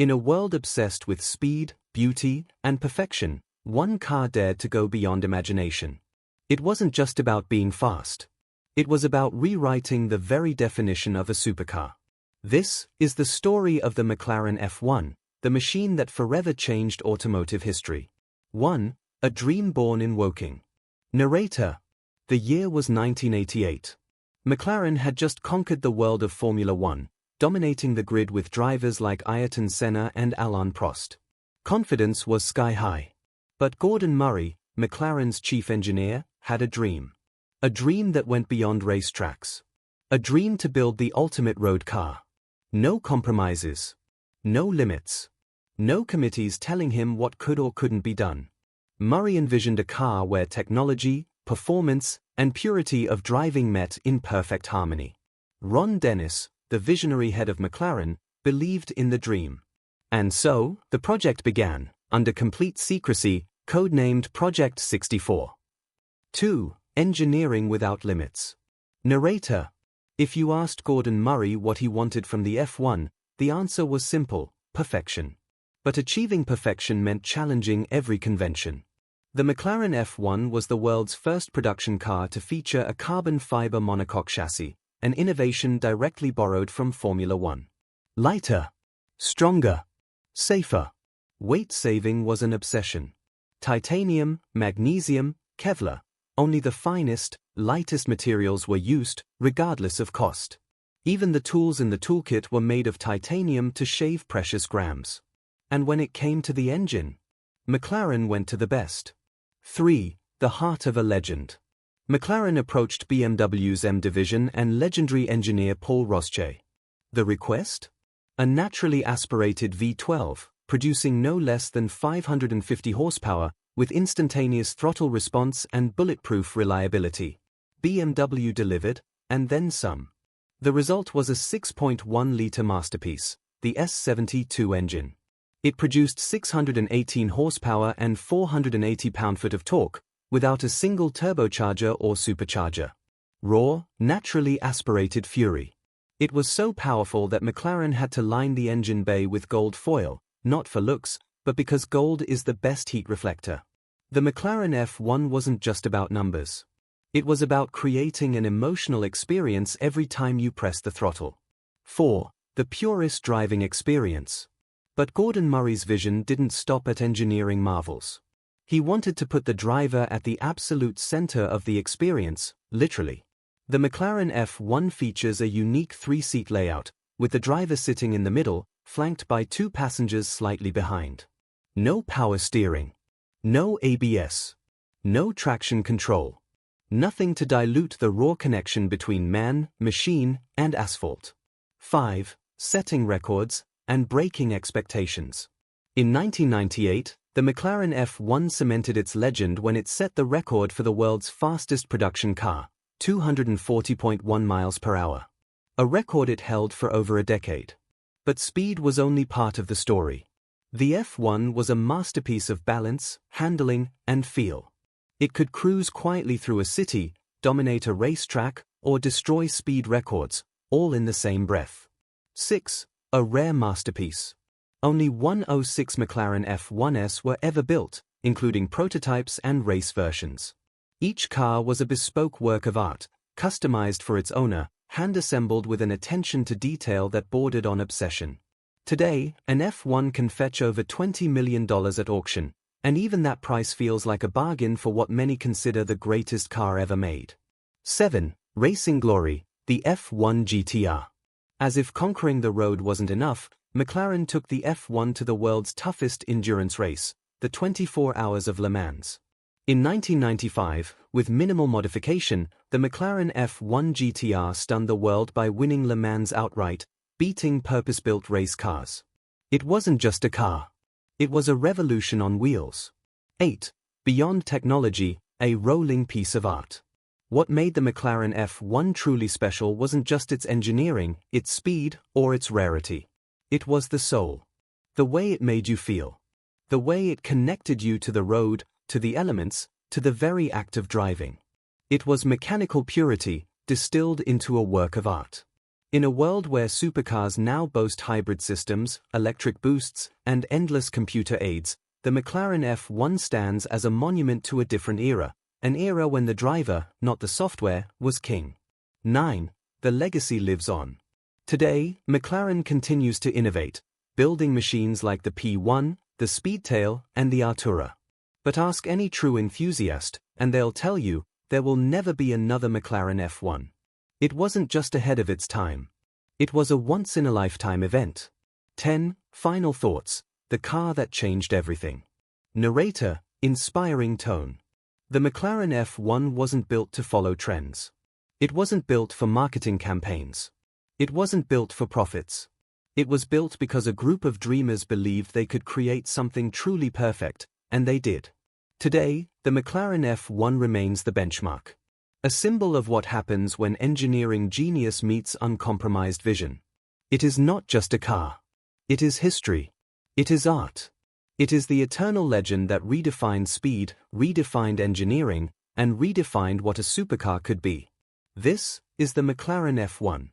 In a world obsessed with speed, beauty, and perfection, one car dared to go beyond imagination. It wasn't just about being fast. It was about rewriting the very definition of a supercar. This is the story of the McLaren F1, the machine that forever changed automotive history. 1. A dream born in Woking. Narrator. The year was 1988. McLaren had just conquered the world of Formula One, dominating the grid with drivers like Ayrton Senna and Alain Prost. Confidence was sky high. But Gordon Murray, McLaren's chief engineer, had a dream. A dream that went beyond racetracks. A dream to build the ultimate road car. No compromises. No limits. No committees telling him what could or couldn't be done. Murray envisioned a car where technology, performance, and purity of driving met in perfect harmony. Ron Dennis, the visionary head of McLaren, believed in the dream. And so, the project began, under complete secrecy, codenamed Project 64. 2. Engineering without limits. Narrator. If you asked Gordon Murray what he wanted from the F1, the answer was simple: perfection. But achieving perfection meant challenging every convention. The McLaren F1 was the world's first production car to feature a carbon fiber monocoque chassis, an innovation directly borrowed from Formula One. Lighter. Stronger. Safer. Weight saving was an obsession. Titanium, magnesium, Kevlar. Only the finest, lightest materials were used, regardless of cost. Even the tools in the toolkit were made of titanium to shave precious grams. And when it came to the engine, McLaren went to the best. 3. The heart of a legend. McLaren approached BMW's M division and legendary engineer Paul Rosche. The request? A naturally aspirated V12, producing no less than 550 horsepower, with instantaneous throttle response and bulletproof reliability. BMW delivered, and then some. The result was a 6.1-liter masterpiece, the S72 engine. It produced 618 horsepower and 480 pound-foot of torque, without a single turbocharger or supercharger. Raw, naturally aspirated fury. It was so powerful that McLaren had to line the engine bay with gold foil, not for looks, but because gold is the best heat reflector. The McLaren F1 wasn't just about numbers. It was about creating an emotional experience every time you pressed the throttle. 4. The purest driving experience. But Gordon Murray's vision didn't stop at engineering marvels. He wanted to put the driver at the absolute center of the experience, literally. The McLaren F1 features a unique three-seat layout, with the driver sitting in the middle, flanked by two passengers slightly behind. No power steering. No ABS. No traction control. Nothing to dilute the raw connection between man, machine, and asphalt. 5. Setting records and breaking expectations. In 1998, the McLaren F1 cemented its legend when it set the record for the world's fastest production car, 240.1 miles per hour. A record it held for over a decade. But speed was only part of the story. The F1 was a masterpiece of balance, handling, and feel. It could cruise quietly through a city, dominate a racetrack, or destroy speed records, all in the same breath. 6. A rare masterpiece. Only 106 McLaren F1s were ever built, including prototypes and race versions. Each car was a bespoke work of art, customized for its owner, hand-assembled with an attention to detail that bordered on obsession. Today, an F1 can fetch over $20 million at auction, and even that price feels like a bargain for what many consider the greatest car ever made. 7. Racing glory, the F1 GTR. As if conquering the road wasn't enough, McLaren took the F1 to the world's toughest endurance race, the 24 Hours of Le Mans. In 1995, with minimal modification, the McLaren F1 GTR stunned the world by winning Le Mans outright, beating purpose-built race cars. It wasn't just a car. It was a revolution on wheels. 8. Beyond technology, a rolling piece of art. What made the McLaren F1 truly special wasn't just its engineering, its speed, or its rarity. It was the soul. The way it made you feel. The way it connected you to the road, to the elements, to the very act of driving. It was mechanical purity, distilled into a work of art. In a world where supercars now boast hybrid systems, electric boosts, and endless computer aids, the McLaren F1 stands as a monument to a different era, an era when the driver, not the software, was king. 9. The legacy lives on. Today, McLaren continues to innovate, building machines like the P1, the Speedtail, and the Artura. But ask any true enthusiast, and they'll tell you, there will never be another McLaren F1. It wasn't just ahead of its time. It was a once-in-a-lifetime event. 10. Final thoughts. The car that changed everything. Narrator, inspiring tone. The McLaren F1 wasn't built to follow trends. It wasn't built for marketing campaigns. It wasn't built for profits. It was built because a group of dreamers believed they could create something truly perfect, and they did. Today, the McLaren F1 remains the benchmark. A symbol of what happens when engineering genius meets uncompromised vision. It is not just a car. It is history. It is art. It is the eternal legend that redefined speed, redefined engineering, and redefined what a supercar could be. This is the McLaren F1.